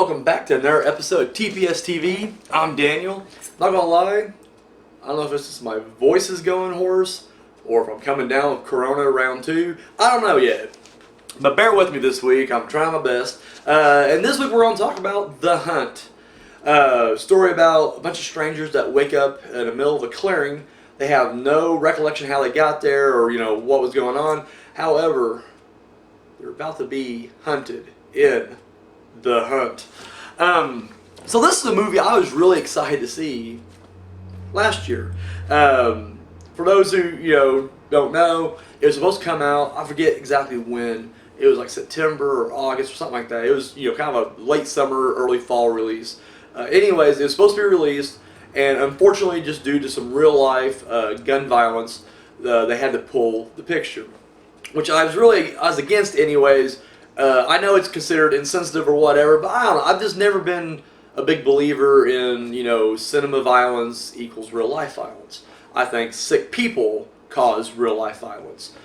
welcome back to another episode of TPS-TV. I'm Daniel. Not gonna lie, I don't know if it's just my voice is going hoarse or if I'm coming down with Corona round 2. I don't know yet. But bear with me this week. I'm trying my best. And this week we're going to talk about The Hunt. Story about a bunch of strangers that wake up in the middle of a clearing. They have no recollection how they got there or what was going on. However, they're about to be hunted in The Hunt. So this is a movie I was really excited to see last year. For those who don't know, it was supposed to come out, I forget exactly when. It was like September or August or something like that. It was kind of a late summer, early fall release. Anyways, it was supposed to be released, and unfortunately, just due to some real life gun violence, they had to pull the picture, which I was against anyways. I know it's considered insensitive or whatever, but I don't know. I've just never been a big believer in cinema violence equals real life violence. I think sick people cause real life violence.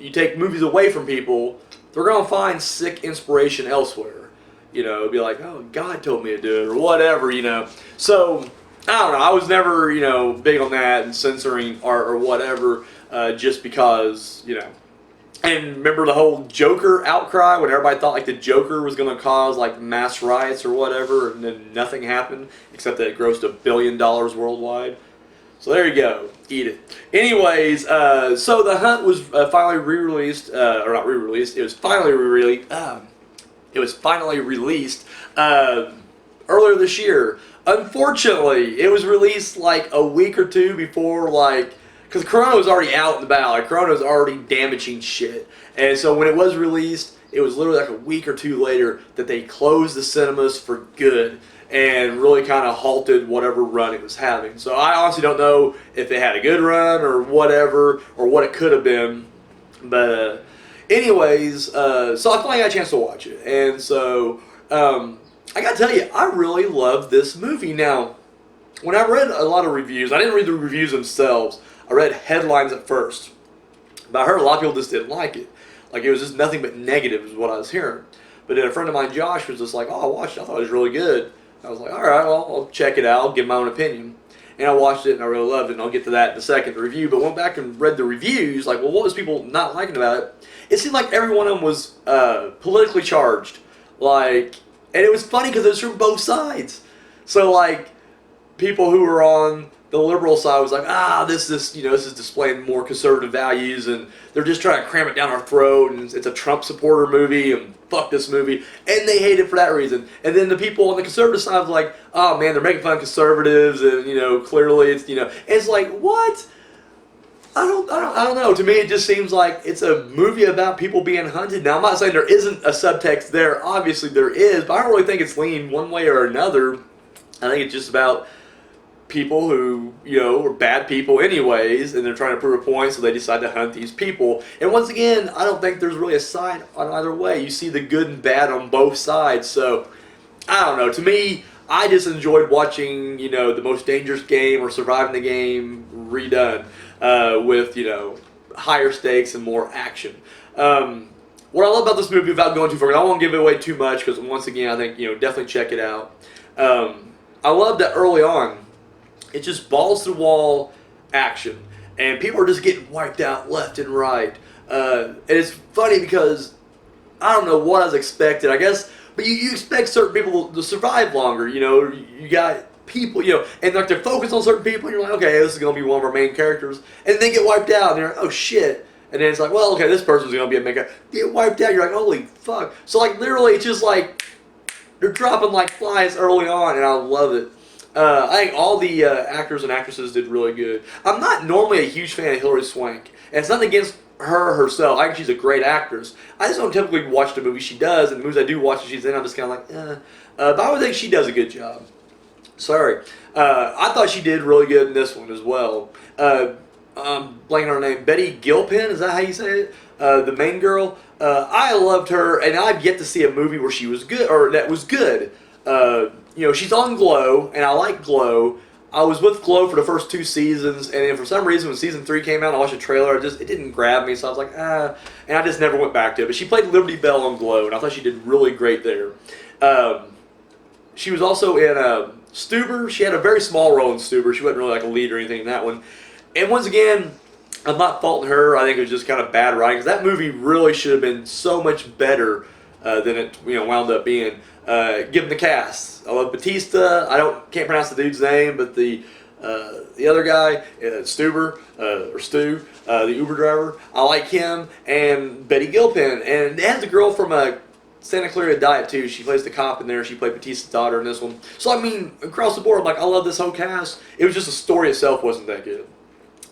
You take movies away from people, they're gonna find sick inspiration elsewhere. Be like, oh, God told me to do it or whatever. So I don't know. I was never big on that and censoring art or whatever, just because And remember the whole Joker outcry when everybody thought like the Joker was going to cause like mass riots or whatever, and then nothing happened except that it grossed $1 billion worldwide. So there you go, eat it. Anyways, so The Hunt was finally re-released, or not re-released. It was finally re-released. It was finally released earlier this year. Unfortunately, it was released like a week or two before because Corona was already out and about. Like, Corona was already damaging shit. And so when it was released, it was literally like a week or two later that they closed the cinemas for good and really kind of halted whatever run it was having. So I honestly don't know if it had a good run or whatever, or what it could have been. But anyways, so I finally got a chance to watch it. And so I got to tell you, I really love this movie. Now, when I read a lot of reviews, I didn't read the reviews themselves. I read headlines at first, but I heard a lot of people just didn't like it. Like, it was just nothing but negative is what I was hearing. But then a friend of mine, Josh, was just like, oh, I watched it. I thought it was really good. I was like, all right, well, I'll check it out. I'll give my own opinion. And I watched it, and I really loved it, and I'll get to that in a second, the review. But went back and read the reviews, like, well, what was people not liking about it? It seemed like every one of them was politically charged. And it was funny because it was from both sides. So, people who were on the liberal side was like, this is displaying more conservative values, and they're just trying to cram it down our throat, and it's a Trump supporter movie, and fuck this movie, and they hate it for that reason. And then the people on the conservative side was like, oh man, they're making fun of conservatives, and clearly it's and it's like, what? I don't know. To me, it just seems like it's a movie about people being hunted. Now, I'm not saying there isn't a subtext there. Obviously, there is, but I don't really think it's leaning one way or another. I think it's just about people who, are bad people anyways, and they're trying to prove a point, so they decide to hunt these people. And once again, I don't think there's really a side on either way. You see the good and bad on both sides. So, I don't know. To me, I just enjoyed watching, The Most Dangerous Game or Surviving the Game redone with, higher stakes and more action. What I love about this movie, without going too far, I don't want to give it away too much, because once again, I think, definitely check it out. I love that early on, it's just balls to the wall action, and people are just getting wiped out left and right. And it's funny because I don't know what I was expecting, I guess, but you expect certain people to survive longer. You got people, and they're focused on certain people, and you're like, okay, this is going to be one of our main characters, and they get wiped out, and you're like, oh shit. And then it's like, well, okay, this person's going to be a main character. Get wiped out, you're like, holy fuck. So literally, it's just they're dropping like flies early on, and I love it. I think all the actors and actresses did really good. I'm not normally a huge fan of Hilary Swank, and it's nothing against her herself. I think she's a great actress. I just don't typically watch the movies she does, and the movies I do watch that she's in, I'm just kind of like, eh. But I would think she does a good job. Sorry. I thought she did really good in this one as well. I'm blanking on her name. Betty Gilpin, is that how you say it? The main girl. I loved her, and I've yet to see a movie where she was good, or that was good. She's on Glow, and I like Glow. I was with Glow for the first 2 seasons, and then for some reason when season 3 came out, I watched a trailer. It didn't grab me, so I was like, and I just never went back to it. But she played Liberty Bell on Glow, and I thought she did really great there. She was also in Stuber. She had a very small role in Stuber. She wasn't really like a lead or anything in that one. And once again, I'm not faulting her. I think it was just kind of bad writing, because that movie really should have been so much better than it wound up being. Given the cast, I love Batista. Can't pronounce the dude's name, but the other guy, Stuber or Stu, the Uber driver, I like him, and Betty Gilpin, and it has the girl from Santa Clarita Diet too. She plays the cop in there. She played Batista's daughter in this one. So I mean, across the board, I love this whole cast. It was just the story itself wasn't that good.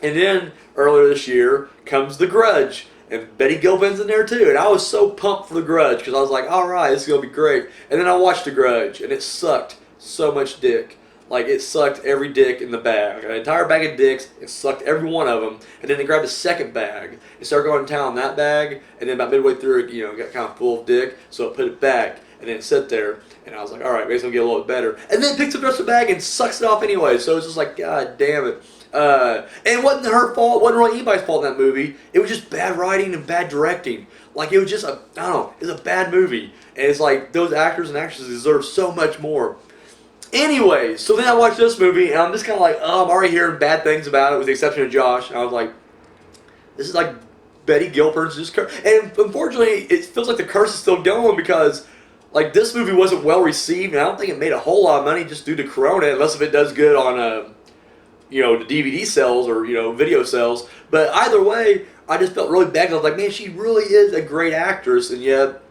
And then earlier this year comes The Grudge, and Betty Gilpin's in there too. And I was so pumped for The Grudge, because I was like, all right, this is gonna be great. And then I watched The Grudge, and it sucked so much dick. Like, it sucked every dick in the bag. An entire bag of dicks, it sucked every one of them. And then they grabbed a second bag and started going to town on that bag. And then about midway through, it got kind of full of dick. So I put it back, and then it sat there. And I was like, all right, maybe it's going to get a little bit better. And then it picks up the rest of the bag and sucks it off anyway. So it's just like, God damn it. And it wasn't her fault. It wasn't really anybody's fault in that movie. It was just bad writing and bad directing. Like, it was just it was a bad movie. And it's like, those actors and actresses deserve so much more. Anyways, so then I watched this movie, and I'm just kind of like, I'm already hearing bad things about it, with the exception of Josh. And I was like, this is like Betty Gilpin's just curse. And unfortunately, it feels like the curse is still going, because like, this movie wasn't well received, and I don't think it made a whole lot of money just due to Corona, unless if it does good on the DVD sales or video sales. But either way, I just felt really bad. I was like, man, she really is a great actress, and yet,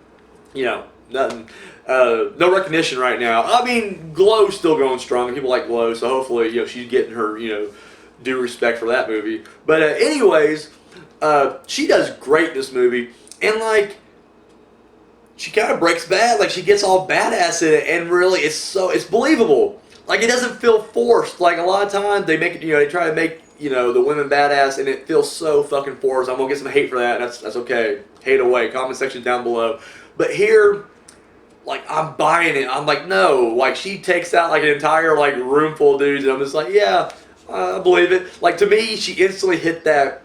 nothing. No recognition right now. I mean, Glow's still going strong. People like Glow, so hopefully, she's getting her, due respect for that movie. But anyways, she does great in this movie, and like, she kind of breaks bad. Like, she gets all badass in it, and really, it's believable. Like, it doesn't feel forced. Like, a lot of times they make it, they try to make the women badass, and it feels so fucking forced. I'm gonna get some hate for that, and that's okay. Hate away. Comment section down below. But here, like, I'm buying it. I'm like, no. Like, she takes out like an entire like room full of dudes, and I'm just like, yeah, I believe it. Like, to me, she instantly hit that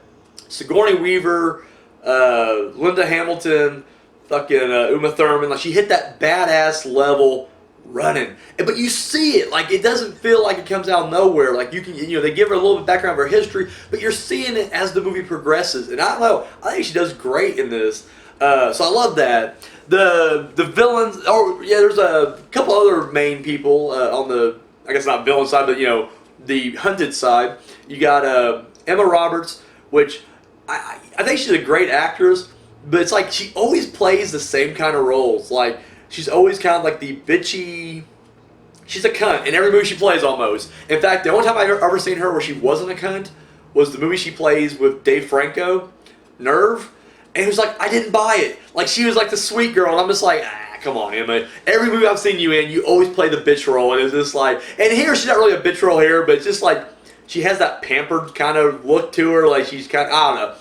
Sigourney Weaver, Linda Hamilton, fucking Uma Thurman. Like, she hit that badass level running. But you see it. Like, it doesn't feel like it comes out of nowhere. Like, you can, they give her a little bit of background of her history, but you're seeing it as the movie progresses. And I don't know. I think she does great in this. So I love that. The villains, there's a couple other main people on the, I guess not villain side, but the hunted side. You got Emma Roberts, which I think she's a great actress, but it's like she always plays the same kind of roles. Like, she's always kind of like the bitchy, she's a cunt in every movie she plays almost. In fact, the only time I've ever seen her where she wasn't a cunt was the movie she plays with Dave Franco, Nerve. And it was like, I didn't buy it. Like, she was like the sweet girl, and I'm just like, come on, Emma. Every movie I've seen you in, you always play the bitch role, and it's just like, and here, she's not really a bitch role here, but it's just like, she has that pampered kind of look to her, like she's kind of, I don't know.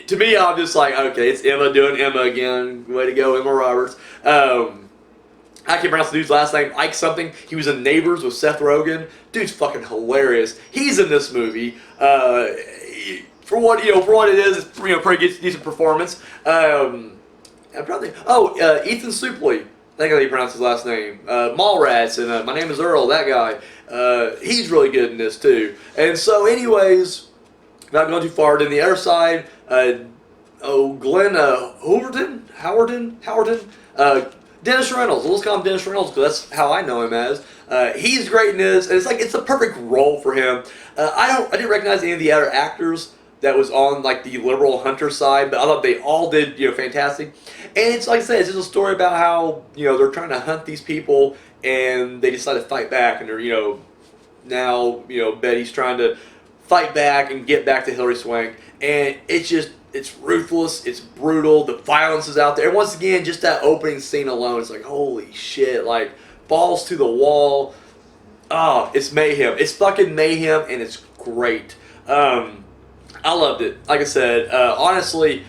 To me, I'm just like, okay, it's Emma doing Emma again. Way to go, Emma Roberts. I can't pronounce the dude's last name, Ike something. He was in Neighbors with Seth Rogen. Dude's fucking hilarious. He's in this movie. For what it is, it's pretty decent performance. I'm trying to think. Ethan Suplee. I think how you pronounce his last name. Mallrats and My Name Is Earl. That guy. He's really good in this too. And so, anyways, not going too far. Then the other side. Glenn Howerton. Dennis Reynolds. Let's call him Dennis Reynolds because that's how I know him as. He's great in this, and it's the perfect role for him. I didn't recognize any of the other actors that was on like the liberal hunter side, but I thought they all did fantastic. And it's like I said, it's just a story about how they're trying to hunt these people, and they decide to fight back, and they're now Betty's trying to fight back and get back to Hilary Swank, and it's ruthless, it's brutal, the violence is out there. And once again, just that opening scene alone, it's like, holy shit, like, balls to the wall. Oh, it's mayhem. It's fucking mayhem, and it's great. I loved it. Like I said, honestly,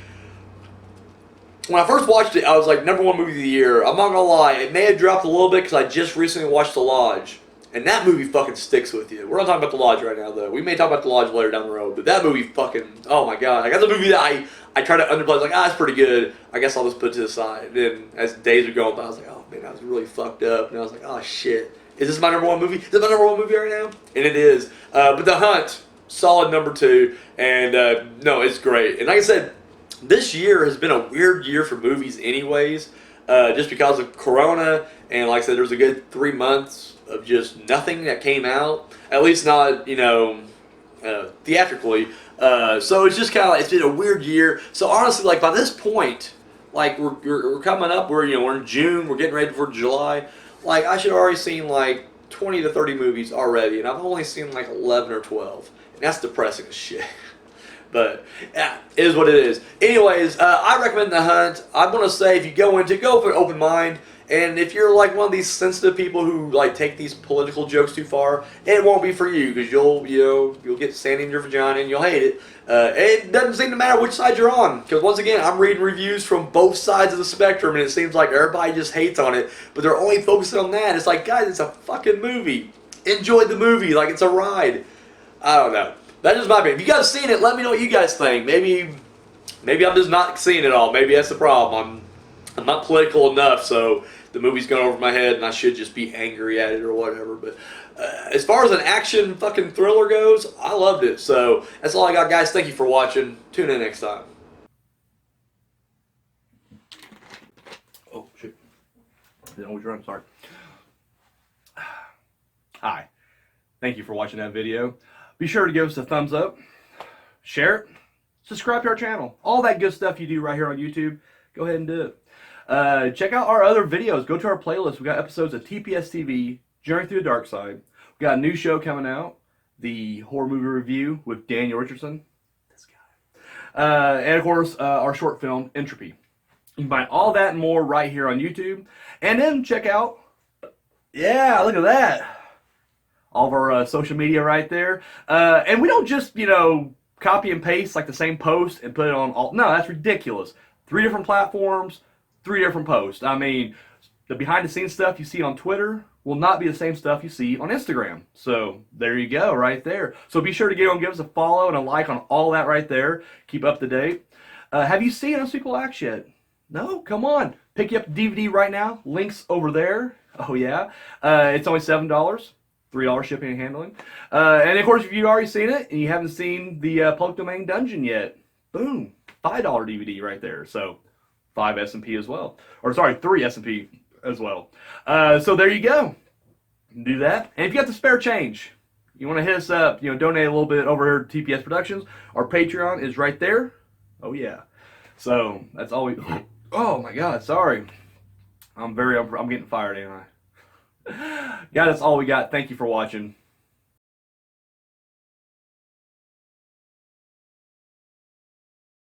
when I first watched it, I was like, #1 movie of the year. I'm not gonna lie, it may have dropped a little bit because I just recently watched The Lodge. And that movie fucking sticks with you. We're not talking about The Lodge right now, though. We may talk about The Lodge later down the road, but that movie fucking, oh my god. Like, that's a movie that I try to underplay. Like, it's pretty good. I guess I'll just put it to the side. And then as days are going by, I was like, oh man, I was really fucked up. And I was like, oh shit. Is this my number one movie? Is this my number one movie right now? And it is. But The Hunt, solid number 2. And no, it's great. And like I said, this year has been a weird year for movies anyways. Just because of Corona, and like I said, there was a good 3 months of just nothing that came out. At least not, theatrically. So it's just kind of like, it's been a weird year. So honestly, like by this point, like we're coming up, we're in June, we're getting ready for July. Like I should have already seen like 20 to 30 movies already, and I've only seen like 11 or 12, and that's depressing as shit. But yeah, it is what it is. Anyways, I recommend The Hunt. I'm gonna say if you go with an open mind, and if you're like one of these sensitive people who like take these political jokes too far, it won't be for you because you'll get sand in your vagina and you'll hate it. It doesn't seem to matter which side you're on, because once again, I'm reading reviews from both sides of the spectrum, and it seems like everybody just hates on it, but they're only focusing on that. It's like, guys, it's a fucking movie. Enjoy the movie like it's a ride. I don't know. That's just my opinion. If you guys seen it, let me know what you guys think. Maybe I'm just not seeing it all. Maybe that's the problem. I'm not political enough, so the movie's going over my head, and I should just be angry at it or whatever. But as far as an action fucking thriller goes, I loved it. So that's all I got, guys. Thank you for watching. Tune in next time. Oh shit! Didn't know what you're on. Sorry. Hi. Thank you for watching that video. Be sure to give us a thumbs up, share it, subscribe to our channel. All that good stuff you do right here on YouTube, go ahead and do it. Check out our other videos. Go to our playlist. We got episodes of TPS-TV, Journey Through the Dark Side. We got a new show coming out, the horror movie review with Daniel Richardson. This guy. And of course, our short film, Entropy. You can find all that and more right here on YouTube. And then check out, yeah, look at that. All of our social media right there. And we don't just, copy and paste like the same post and put it on all. No, that's ridiculous. 3 different platforms, 3 different posts. I mean, the behind the scenes stuff you see on Twitter will not be the same stuff you see on Instagram. So there you go right there. So be sure to give us a follow and a like on all that right there. Keep up to date. Have you seen Unspeakable Acts yet? No? Come on. Pick you up the DVD right now. Links over there. Oh yeah. It's only $7. $3 shipping and handling. And of course, if you've already seen it and you haven't seen the Public Domain Dungeon yet, boom, $5 DVD right there. So 5 S&P as well. Or sorry, 3 S&P as well. So there you go. Do that. And if you got the spare change, you want to hit us up, donate a little bit over here to TPS Productions. Our Patreon is right there. Oh yeah. So that's all we. Oh my God, sorry. I'm getting fired, ain't I? Yeah, that's all we got. Thank you for watching.